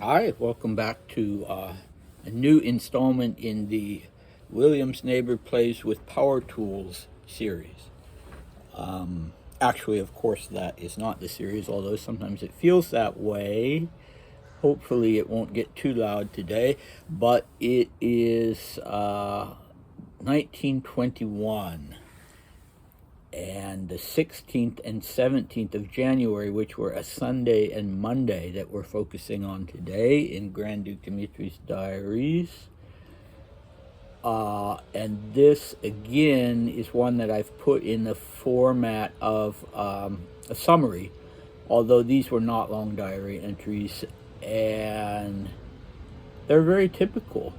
Hi, welcome back to a new installment in the Williams Neighbor Plays with Power Tools series. Actually, of course, that is not the series, although sometimes it feels that way. Hopefully, it won't get too loud today, but it is 1921 and the 16th and 17th of January, which were a Sunday and Monday that we're focusing on today in Grand Duke Dimitri's diaries. And this, again, is one that I've put in the format of a summary, although these were not long diary entries, and they're very typical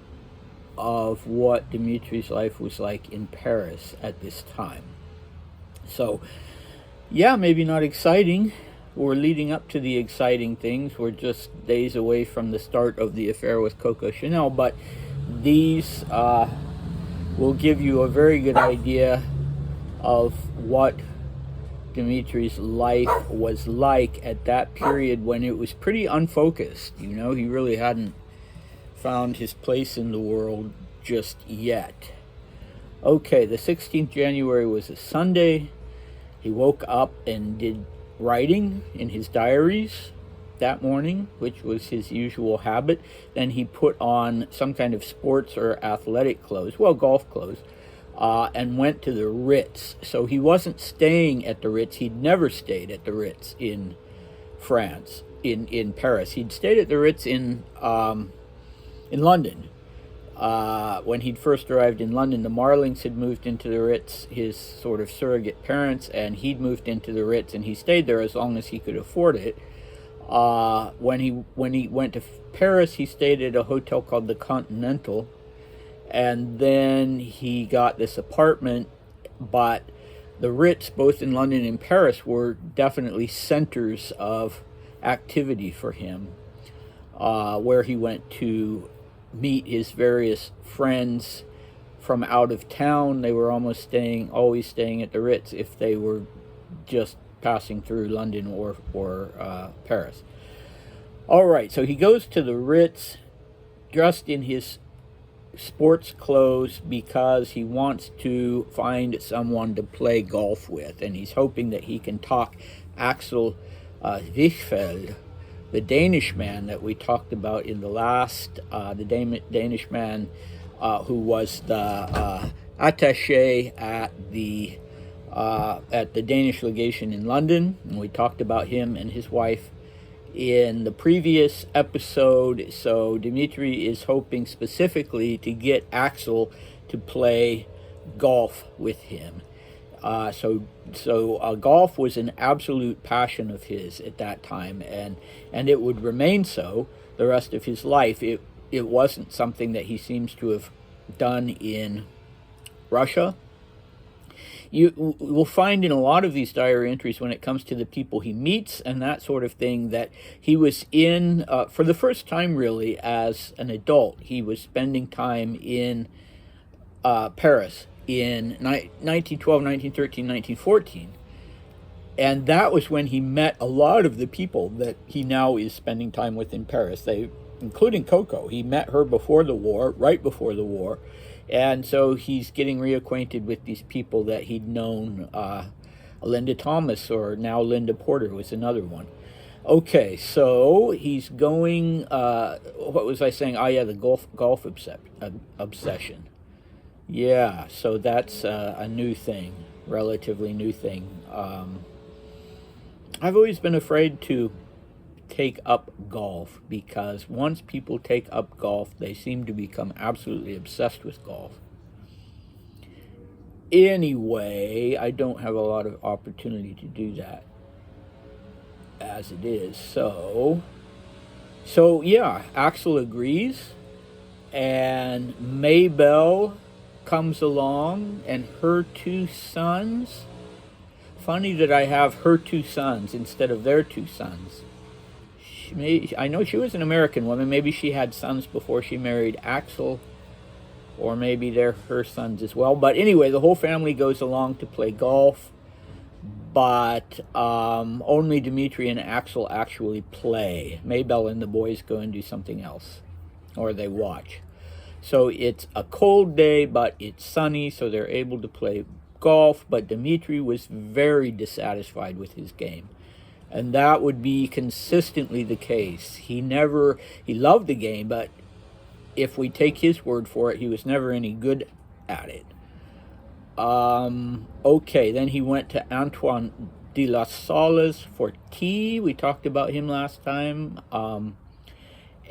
of what Dimitri's life was like in Paris at this time. So, yeah, maybe not exciting. We're leading up to the exciting things. We're just days away from the start of the affair with Coco Chanel, but these will give you a very good idea of what Dimitri's life was like at that period when it was pretty unfocused. You know, he really hadn't found his place in the world just yet. Okay, the 16th January was a Sunday. He woke up and did writing in his diaries that morning, which was his usual habit. Then he put on some kind of sports or athletic clothes, well, golf clothes, and went to the Ritz. So he wasn't staying at the Ritz. He'd never stayed at the Ritz in France, in Paris. He'd stayed at the Ritz in London. When he'd first arrived in London, the Marlings had moved into the Ritz, his sort of surrogate parents, and he'd moved into the Ritz, and he stayed there as long as he could afford it. When he went to Paris, he stayed at a hotel called the Continental, and then he got this apartment. But the Ritz, both in London and Paris, were definitely centers of activity for him, where he went to meet his various friends from out of town. They were always staying at the Ritz if they were just passing through London or Paris. All right, so he goes to the Ritz dressed in his sports clothes because he wants to find someone to play golf with, and he's hoping that he can talk Axel Wichfeld, the Danish man that we talked about in the last, the Danish man who was the attaché at the Danish legation in London. And we talked about him and his wife in the previous episode. So Dimitri is hoping specifically to get Axel to play golf with him. So golf was an absolute passion of his at that time, and it would remain so the rest of his life. It wasn't something that he seems to have done in Russia. You will find in a lot of these diary entries, when it comes to the people he meets and that sort of thing, that he was in, for the first time really as an adult, he was spending time in Paris in 1912, 1913, 1914. And that was when he met a lot of the people that he now is spending time with in Paris, including Coco. He met her before the war, right before the war. And so he's getting reacquainted with these people that he'd known. Linda Thomas, or now Linda Porter, was another one. Okay, so he's going, what was I saying? Oh, yeah, the golf obsession. Yeah, so that's a new thing, relatively new thing. I've always been afraid to take up golf because once people take up golf, they seem to become absolutely obsessed with golf. Anyway, I don't have a lot of opportunity to do that as it is. So yeah, Axel agrees, and Maybelle comes along, and her two sons. Funny that I have her two sons instead of their two sons. I know she was an American woman. Maybe she had sons before she married Axel, or maybe they're her sons as well. But anyway, the whole family goes along to play golf. but only Dimitri and Axel actually play. Maybelle and the boys go and do something else, or they watch. So it's a cold day, but it's sunny, so they're able to play golf, but Dimitri was very dissatisfied with his game. And that would be consistently the case. He loved the game, but if we take his word for it, he was never any good at it. Okay, then he went to Antoine de la Salles for tea. We talked about him last time.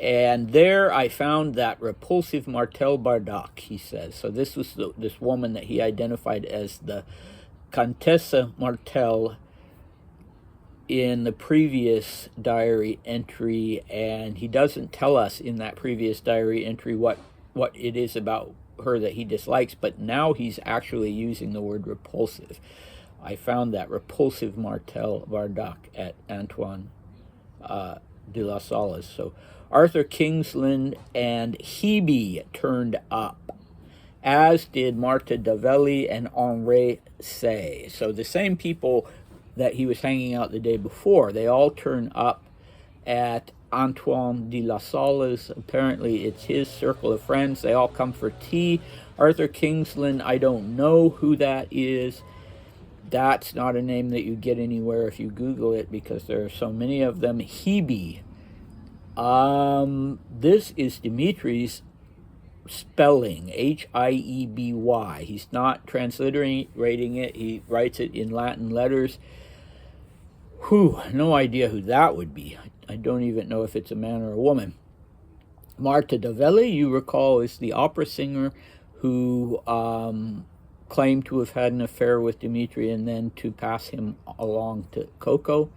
And there I found that repulsive Martel Bardac, he says. So this was this woman that he identified as the Contessa Martel in the previous diary entry, and he doesn't tell us in that previous diary entry what it is about her that he dislikes, but now he's actually using the word repulsive. I found that repulsive Martel Bardac at Antoine de la Salles. So Arthur Kingsland and Hebe turned up, as did Marta Davelli and Henri Say. So the same people that he was hanging out the day before, they all turn up at Antoine de la Salles. Apparently it's his circle of friends. They all come for tea. Arthur Kingsland, I don't know who that is. That's not a name that you get anywhere if you Google it, because there are so many of them. Hebe. This is Dimitri's spelling, Hieby. He's not transliterating it. He writes it in Latin letters. No idea who that would be. I don't even know if it's a man or a woman. Marta Davelli, you recall, is the opera singer who claimed to have had an affair with Dimitri and then to pass him along to Coco.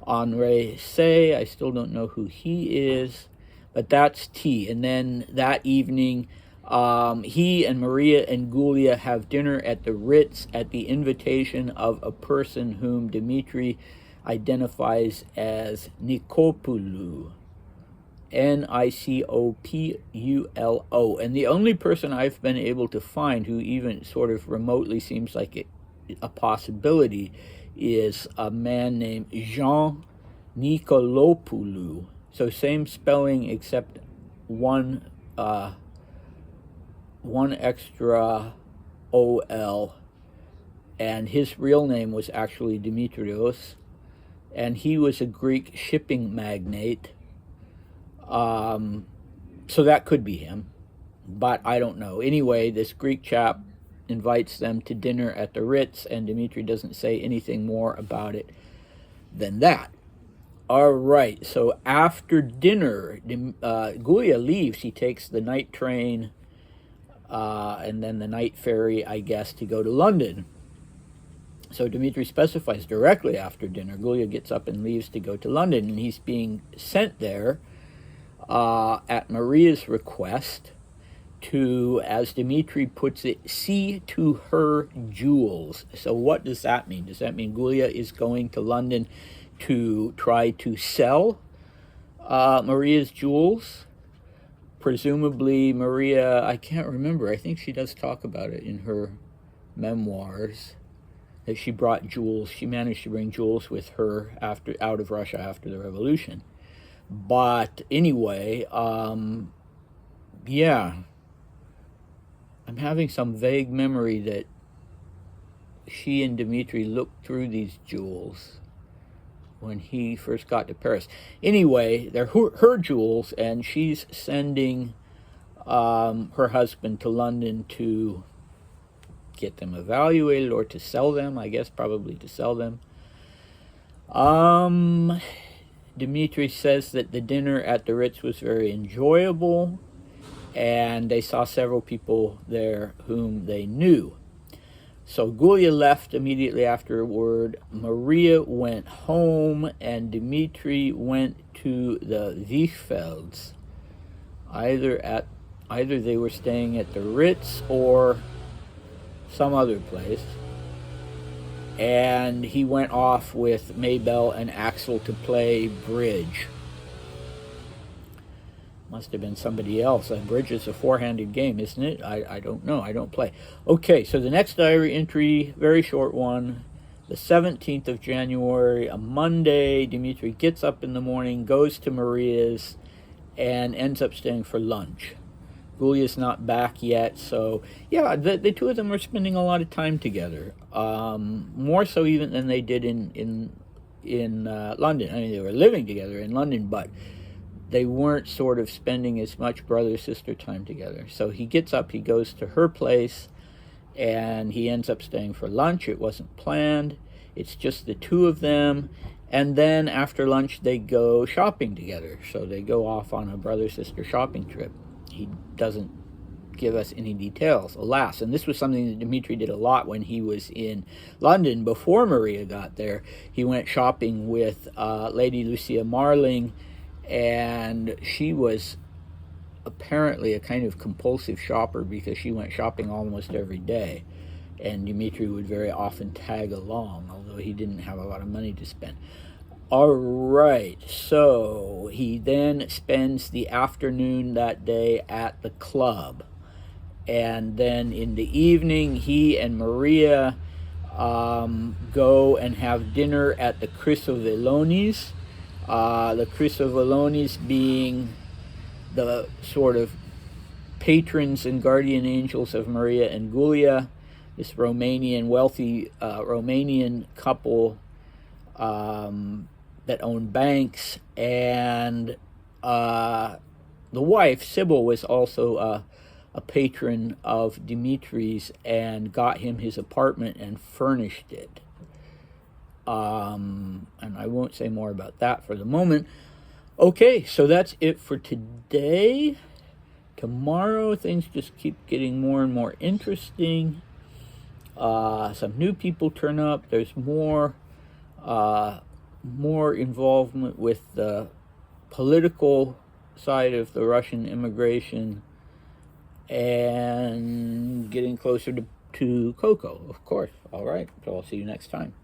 Henri Say, I still don't know who he is, but that's tea. And then that evening, he and Maria and Gulia have dinner at the Ritz at the invitation of a person whom Dimitri identifies as Nicopoulou, Nicopulo. And the only person I've been able to find who even sort of remotely seems like a possibility is a man named Jean Nicolopoulou. So same spelling except one extra OL, and his real name was actually Dimitrios, and he was a Greek shipping magnate. So that could be him, but I don't know. Anyway, this Greek chap invites them to dinner at the Ritz, and Dimitri doesn't say anything more about it than that. All right, so after dinner, Gulia leaves. He takes the night train and then the night ferry, I guess, to go to London. So Dimitri specifies directly after dinner. Gulia gets up and leaves to go to London, and he's being sent there at Maria's request to, as Dimitri puts it, see to her jewels. So what does that mean? Does that mean Gulia is going to London to try to sell Maria's jewels? Presumably Maria, I can't remember, I think she does talk about it in her memoirs, that she brought jewels. She managed to bring jewels with her out of Russia after the revolution. But anyway, yeah, I'm having some vague memory that she and Dimitri looked through these jewels when he first got to Paris. Anyway, they're her jewels, and she's sending her husband to London to get them evaluated or to sell them. I guess probably to sell them. Dimitri says that the dinner at the Ritz was very enjoyable, and they saw several people there whom they knew. So Gulia left immediately afterward. Maria went home, and Dimitri went to the Wichfelds. Either they were staying at the Ritz or some other place. And he went off with Maybelle and Axel to play bridge. Must have been somebody else. Bridge is a four-handed game, isn't it? I don't know. I don't play. Okay, so the next diary entry, very short one. The 17th of January, a Monday, Dmitri gets up in the morning, goes to Maria's, and ends up staying for lunch. Gulia's not back yet, so yeah, the two of them are spending a lot of time together. More so even than they did in London. I mean, they were living together in London, but they weren't sort of spending as much brother-sister time together. So he gets up, he goes to her place, and he ends up staying for lunch. It wasn't planned. It's just the two of them. And then after lunch, they go shopping together. So they go off on a brother-sister shopping trip. He doesn't give us any details, alas. And this was something that Dmitri did a lot when he was in London before Maria got there. He went shopping with Lady Lucia Marling, and she was apparently a kind of compulsive shopper because she went shopping almost every day. And Dmitri would very often tag along, although he didn't have a lot of money to spend. All right, so he then spends the afternoon that day at the club. And then in the evening, he and Maria go and have dinner at the Chrysovelonis. The Chrysovelonis being the sort of patrons and guardian angels of Maria and Gulia, this wealthy Romanian couple that owned banks, and the wife, Sybil, was also a patron of Dimitri's and got him his apartment and furnished it. And I won't say more about that for the moment. Okay, so that's it for today. Tomorrow, things just keep getting more and more interesting. Some new people turn up. There's more involvement with the political side of the Russian immigration, and getting closer to Coco, of course. All right, so I'll see you next time.